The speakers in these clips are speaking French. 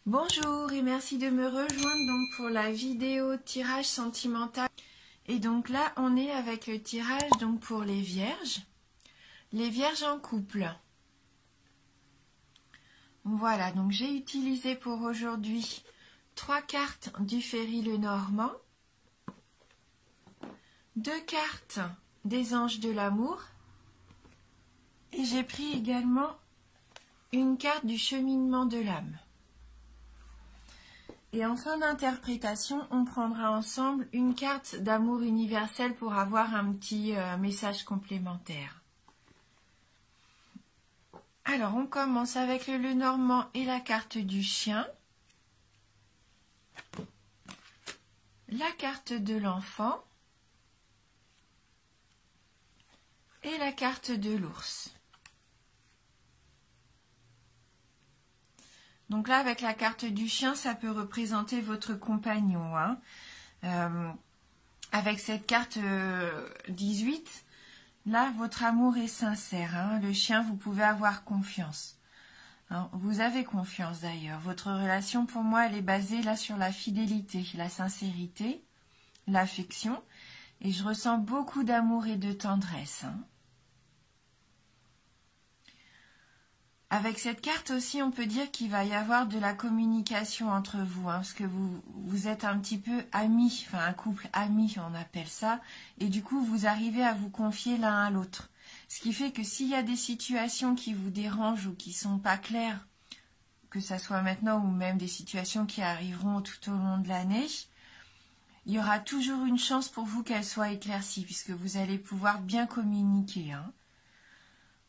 Bonjour et merci de me rejoindre donc pour la vidéo tirage sentimental. Et donc là, on est avec le tirage donc pour les vierges en couple. Voilà, donc j'ai utilisé pour aujourd'hui 3 cartes du Ferry Lenormand, 2 cartes des anges de l'amour et j'ai pris également une carte du cheminement de l'âme. Et en fin d'interprétation, on prendra ensemble une carte d'amour universel pour avoir un petit message complémentaire. Alors, on commence avec le Lenormand et la carte du chien, la carte de l'enfant et la carte de l'ours. Donc là, avec la carte du chien, ça peut représenter votre compagnon. Avec cette carte 18, là, votre amour est sincère. Le chien, vous pouvez avoir confiance. Vous avez confiance d'ailleurs. Votre relation, pour moi, elle est basée là sur la fidélité, la sincérité, l'affection. Et je ressens beaucoup d'amour et de tendresse. Avec cette carte aussi, on peut dire qu'il va y avoir de la communication entre vous, parce que vous êtes un petit peu amis, enfin un couple ami, on appelle ça, et du coup, vous arrivez à vous confier l'un à l'autre. Ce qui fait que s'il y a des situations qui vous dérangent ou qui sont pas claires, que ça soit maintenant ou même des situations qui arriveront tout au long de l'année, il y aura toujours une chance pour vous qu'elles soient éclaircies, puisque vous allez pouvoir bien communiquer.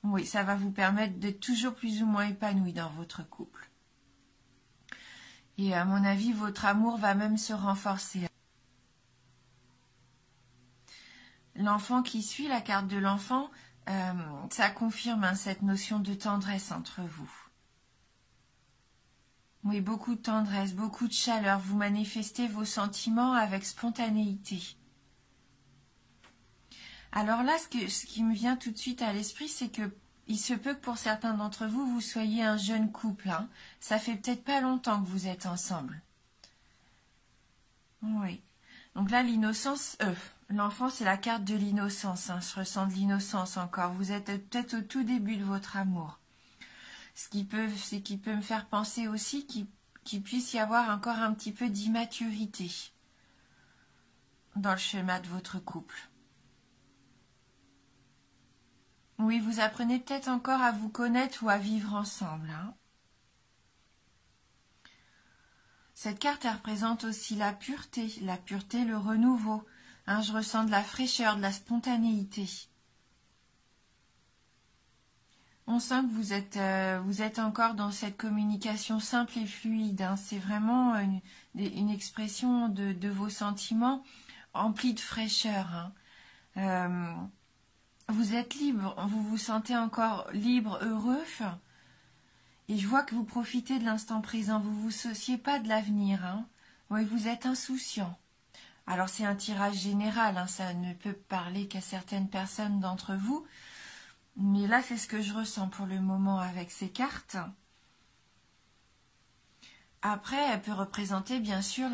Oui, ça va vous permettre d'être toujours plus ou moins épanoui dans votre couple. Et à mon avis, votre amour va même se renforcer. L'enfant qui suit, la carte de l'enfant, ça confirme cette notion de tendresse entre vous. Oui, beaucoup de tendresse, beaucoup de chaleur. Vous manifestez vos sentiments avec spontanéité. Alors là, ce qui me vient tout de suite à l'esprit, c'est que il se peut que pour certains d'entre vous, vous soyez un jeune couple. Ça fait peut-être pas longtemps que vous êtes ensemble. Oui. Donc là, l'innocence, l'enfant, c'est la carte de l'innocence. Je ressens de l'innocence encore. Vous êtes peut-être au tout début de votre amour. Ce qui peut me faire penser aussi qu'il puisse y avoir encore un petit peu d'immaturité dans le schéma de votre couple. Oui, vous apprenez peut-être encore à vous connaître ou à vivre ensemble. Cette carte, elle représente aussi la pureté, le renouveau. Je ressens de la fraîcheur, de la spontanéité. On sent que vous êtes encore dans cette communication simple et fluide. C'est vraiment une expression de vos sentiments emplis de fraîcheur. Vous êtes libre, vous vous sentez encore libre, heureux. Et je vois que vous profitez de l'instant présent, vous ne vous souciez pas de l'avenir. Oui, vous êtes insouciant. Alors c'est un tirage général, ça ne peut parler qu'à certaines personnes d'entre vous. Mais là, c'est ce que je ressens pour le moment avec ces cartes. Après, elle peut représenter, bien sûr,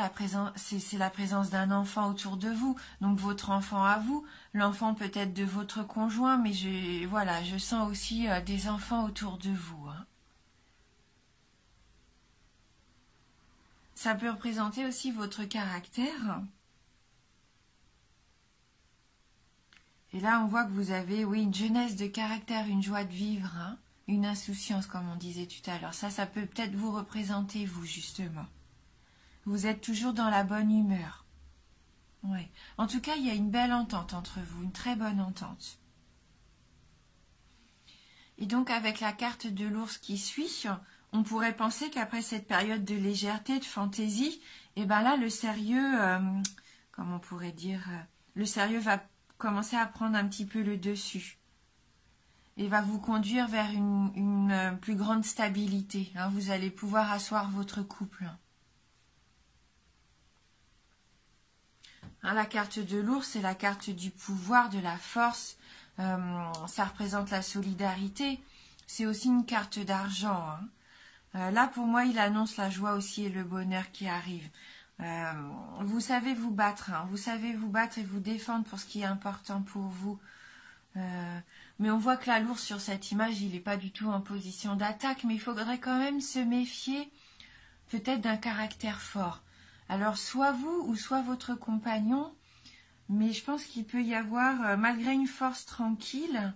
c'est la présence d'un enfant autour de vous. Donc, votre enfant à vous, l'enfant peut-être de votre conjoint, mais je sens aussi des enfants autour de vous. Ça peut représenter aussi votre caractère. Et là, on voit que vous avez, oui, une jeunesse de caractère, une joie de vivre, une insouciance, comme on disait tout à l'heure. Ça peut peut-être vous représenter, vous, justement. Vous êtes toujours dans la bonne humeur. Oui. En tout cas, il y a une belle entente entre vous, une très bonne entente. Et donc, avec la carte de l'ours qui suit, on pourrait penser qu'après cette période de légèreté, de fantaisie, et ben là, le sérieux, comme on pourrait dire, le sérieux va commencer à prendre un petit peu le dessus et va vous conduire vers une plus grande stabilité. Vous allez pouvoir asseoir votre couple. La carte de l'ours, c'est la carte du pouvoir, de la force. Ça représente la solidarité. C'est aussi une carte d'argent. Là, pour moi, il annonce la joie aussi et le bonheur qui arrive. Vous savez vous battre, hein, vous savez vous battre et vous défendre pour ce qui est important pour vous. Mais on voit que là, l'ours sur cette image, il n'est pas du tout en position d'attaque, mais il faudrait quand même se méfier peut-être d'un caractère fort. Alors, soit vous ou soit votre compagnon, mais je pense qu'il peut y avoir, malgré une force tranquille,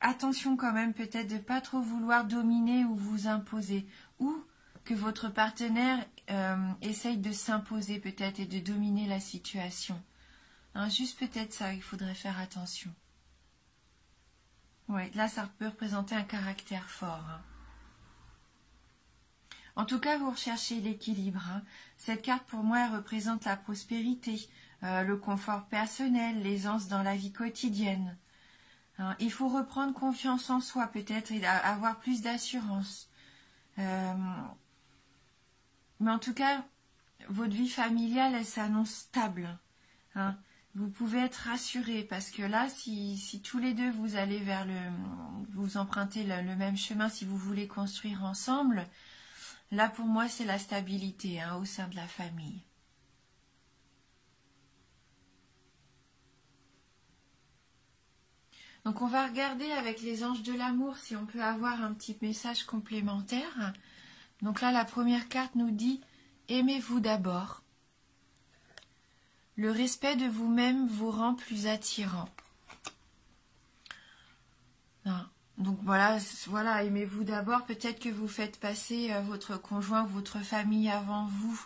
attention quand même peut-être de ne pas trop vouloir dominer ou vous imposer, ou que votre partenaire essaye de s'imposer peut-être et de dominer la situation. Hein, juste peut-être ça, il faudrait faire attention. Ouais, là ça peut représenter un caractère fort. Hein. En tout cas, vous recherchez l'équilibre. Hein. Cette carte, pour moi, elle représente la prospérité, le confort personnel, l'aisance dans la vie quotidienne. Hein. Il faut reprendre confiance en soi, peut-être, et avoir plus d'assurance. Mais en tout cas, votre vie familiale, elle s'annonce stable. Hein. Vous pouvez être rassuré parce que là, si tous les deux vous allez vers vous empruntez le même chemin, si vous voulez construire ensemble, là pour moi c'est la stabilité hein, au sein de la famille. Donc on va regarder avec les anges de l'amour si on peut avoir un petit message complémentaire. Donc là la première carte nous dit « Aimez-vous d'abord ». Le respect de vous-même vous rend plus attirant. Non. Donc voilà, aimez-vous d'abord. Peut-être que vous faites passer votre conjoint, votre famille avant vous.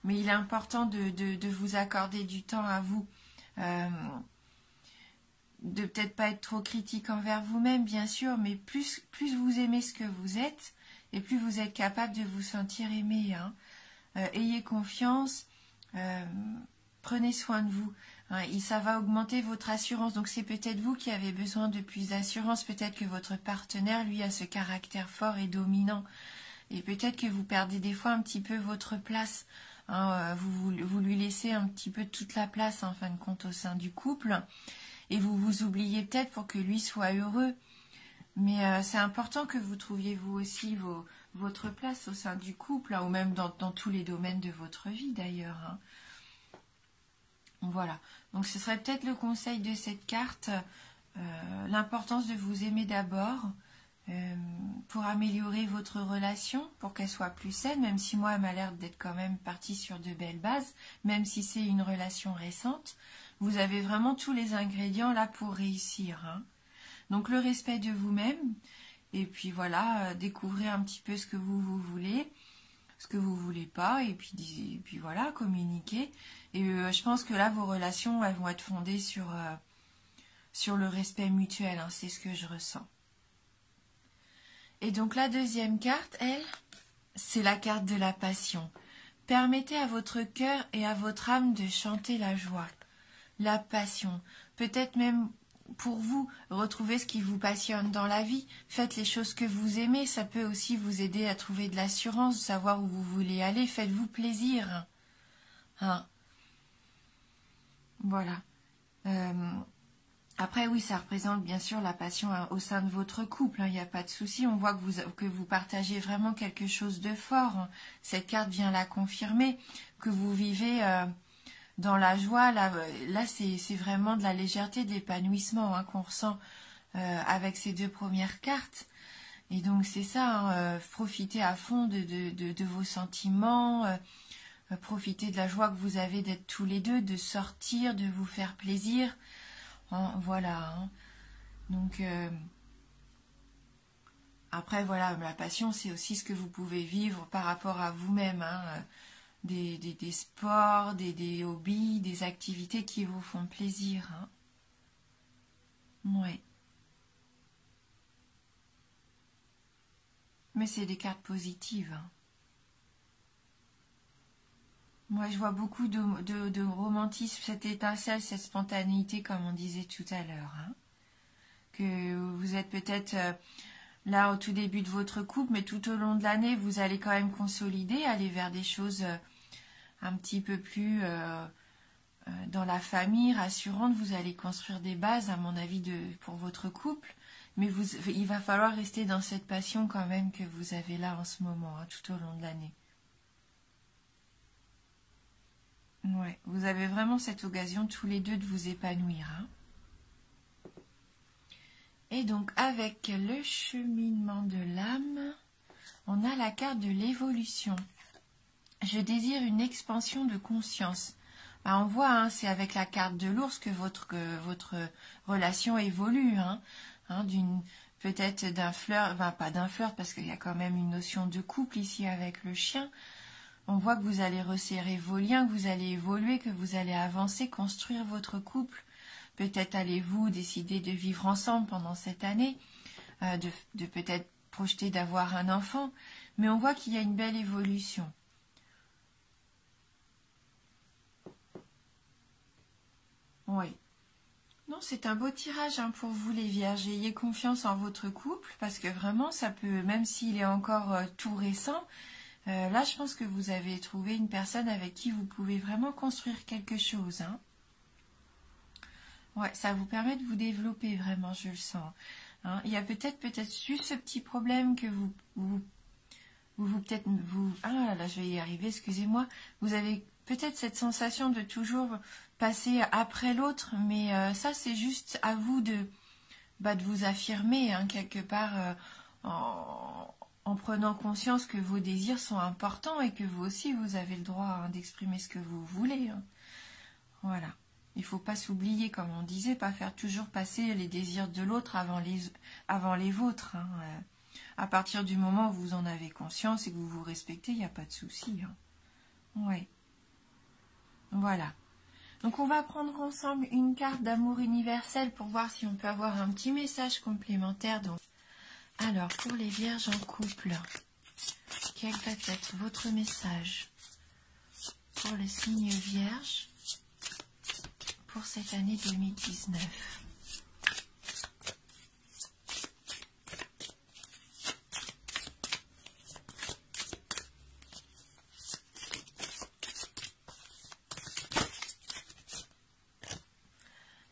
Mais il est important de vous accorder du temps à vous. De peut-être pas être trop critique envers vous-même, bien sûr, mais plus vous aimez ce que vous êtes, et plus vous êtes capable de vous sentir aimé. Hein. Ayez confiance. Prenez soin de vous. Hein, et ça va augmenter votre assurance. Donc c'est peut-être vous qui avez besoin de plus d'assurance. Peut-être que votre partenaire, lui, a ce caractère fort et dominant. Et peut-être que vous perdez des fois un petit peu votre place. Hein, vous lui laissez un petit peu toute la place, en fin de compte, au sein du couple. Et vous vous oubliez peut-être pour que lui soit heureux. Mais c'est important que vous trouviez vous aussi votre place au sein du couple, hein, ou même dans tous les domaines de votre vie d'ailleurs. Hein. Voilà, donc ce serait peut-être le conseil de cette carte, l'importance de vous aimer d'abord pour améliorer votre relation, pour qu'elle soit plus saine, même si moi elle m'a l'air d'être quand même partie sur de belles bases, même si c'est une relation récente, vous avez vraiment tous les ingrédients là pour réussir. Hein. Donc le respect de vous-même, et puis voilà, découvrir un petit peu ce que vous voulez, ce que vous voulez pas, et puis voilà, communiquer. Et je pense que là, vos relations, elles vont être fondées sur le respect mutuel, hein, c'est ce que je ressens. Et donc la deuxième carte, elle, c'est la carte de la passion. Permettez à votre cœur et à votre âme de chanter la joie, la passion. Peut-être même pour vous, retrouver ce qui vous passionne dans la vie. Faites les choses que vous aimez, ça peut aussi vous aider à trouver de l'assurance, savoir où vous voulez aller. Faites-vous plaisir. Hein. Voilà. Après, oui, ça représente bien sûr la passion au sein de votre couple. Il n'y a pas de souci. On voit que vous partagez vraiment quelque chose de fort. Hein. Cette carte vient la confirmer, que vous vivez dans la joie. Là c'est vraiment de la légèreté, de l'épanouissement hein, qu'on ressent avec ces deux premières cartes. Et donc c'est ça, hein, profitez à fond de vos sentiments, profitez de la joie que vous avez d'être tous les deux, de sortir, de vous faire plaisir. Hein, voilà. Hein. Donc après voilà, la passion c'est aussi ce que vous pouvez vivre par rapport à vous-même. Hein, des sports, des hobbies, des activités qui vous font plaisir. Hein. Ouais. Mais c'est des cartes positives. Hein. Moi, je vois beaucoup de romantisme, cette étincelle, cette spontanéité, comme on disait tout à l'heure. Hein. Que vous êtes peut-être là au tout début de votre couple, mais tout au long de l'année, vous allez quand même consolider, aller vers des choses un petit peu plus dans la famille, rassurantes. Vous allez construire des bases, à mon avis, pour votre couple Mais il va falloir rester dans cette passion quand même que vous avez là en ce moment, hein, tout au long de l'année. Ouais, vous avez vraiment cette occasion tous les deux de vous épanouir. Hein. Et donc avec le cheminement de l'âme, on a la carte de l'évolution. Je désire une expansion de conscience. Ben, on voit, hein, c'est avec la carte de l'ours que votre relation évolue. Hein, peut-être d'un flirt, enfin pas d'un flirt parce qu'il y a quand même une notion de couple ici avec le chien. On voit que vous allez resserrer vos liens, que vous allez évoluer, que vous allez avancer, construire votre couple. Peut-être allez-vous décider de vivre ensemble pendant cette année, de peut-être projeter d'avoir un enfant. Mais on voit qu'il y a une belle évolution. Oui. Non, c'est un beau tirage hein, pour vous les vierges. Ayez confiance en votre couple parce que vraiment, ça peut, même s'il est encore tout récent, là, je pense que vous avez trouvé une personne avec qui vous pouvez vraiment construire quelque chose. Hein. Ouais, ça vous permet de vous développer vraiment, je le sens. Hein. Il y a peut-être juste ce petit problème que ah là, je vais y arriver, excusez-moi. Vous avez peut-être cette sensation de toujours passer après l'autre, mais ça, c'est juste à vous de vous affirmer, hein, quelque part, en prenant conscience que vos désirs sont importants et que vous aussi, vous avez le droit hein, d'exprimer ce que vous voulez. Hein. Voilà. Il ne faut pas s'oublier, comme on disait, pas faire toujours passer les désirs de l'autre avant les vôtres. Hein. À partir du moment où vous en avez conscience et que vous vous respectez, il n'y a pas de souci. Hein. Oui. Voilà. Donc on va prendre ensemble une carte d'amour universel pour voir si on peut avoir un petit message complémentaire. Donc, alors, pour les vierges en couple, quel va être votre message pour les signes vierges pour cette année 2019 ?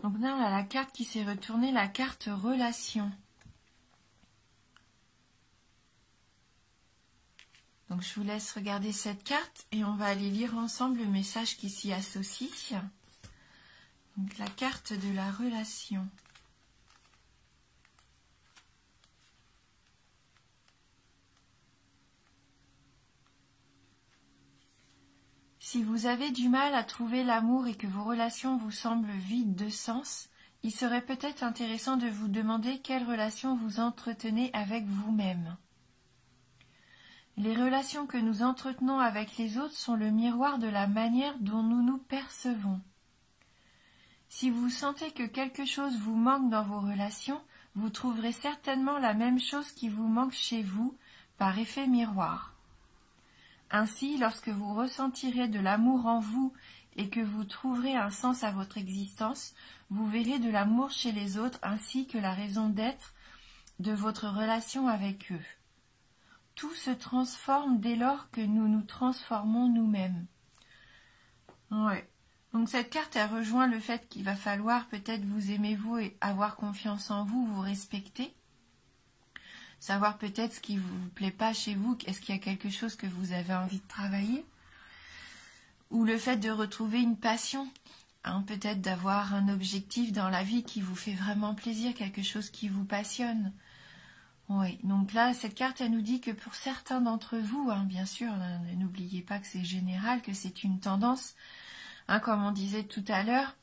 Donc là, on a la carte qui s'est retournée, la carte relation. Donc je vous laisse regarder cette carte et on va aller lire ensemble le message qui s'y associe. Donc la carte de la relation. Si vous avez du mal à trouver l'amour et que vos relations vous semblent vides de sens, il serait peut-être intéressant de vous demander quelle relation vous entretenez avec vous-même. Les relations que nous entretenons avec les autres sont le miroir de la manière dont nous nous percevons. Si vous sentez que quelque chose vous manque dans vos relations, vous trouverez certainement la même chose qui vous manque chez vous, par effet miroir. Ainsi, lorsque vous ressentirez de l'amour en vous et que vous trouverez un sens à votre existence, vous verrez de l'amour chez les autres ainsi que la raison d'être de votre relation avec eux. Tout se transforme dès lors que nous nous transformons nous-mêmes. Ouais. Donc cette carte, elle rejoint le fait qu'il va falloir peut-être vous aimer vous et avoir confiance en vous, vous respecter. Savoir peut-être ce qui ne vous plaît pas chez vous, est-ce qu'il y a quelque chose que vous avez envie de travailler? Ou le fait de retrouver une passion, hein, peut-être d'avoir un objectif dans la vie qui vous fait vraiment plaisir, quelque chose qui vous passionne. Oui, donc là, cette carte, elle nous dit que pour certains d'entre vous, hein, bien sûr, n'oubliez pas que c'est général, que c'est une tendance, hein, comme on disait tout à l'heure,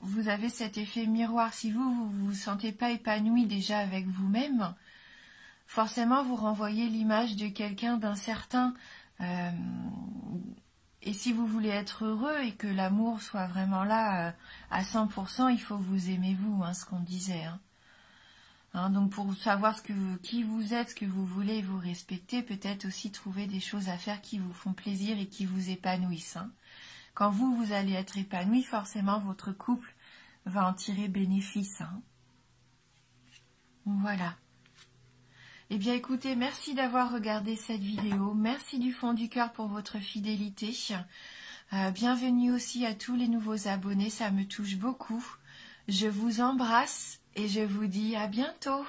vous avez cet effet miroir. Si vous vous sentez pas épanoui déjà avec vous-même, forcément, vous renvoyez l'image de quelqu'un d'incertain. Et si vous voulez être heureux et que l'amour soit vraiment là à 100%, il faut vous aimer vous, hein, ce qu'on disait, hein. Hein, donc pour savoir qui vous êtes, ce que vous voulez, vous respecter, peut-être aussi trouver des choses à faire qui vous font plaisir et qui vous épanouissent. Hein. Quand vous allez être épanoui, forcément votre couple va en tirer bénéfice. Hein. Voilà. Eh bien écoutez, merci d'avoir regardé cette vidéo. Merci du fond du cœur pour votre fidélité. Bienvenue aussi à tous les nouveaux abonnés, ça me touche beaucoup. Je vous embrasse. et je vous dis à bientôt.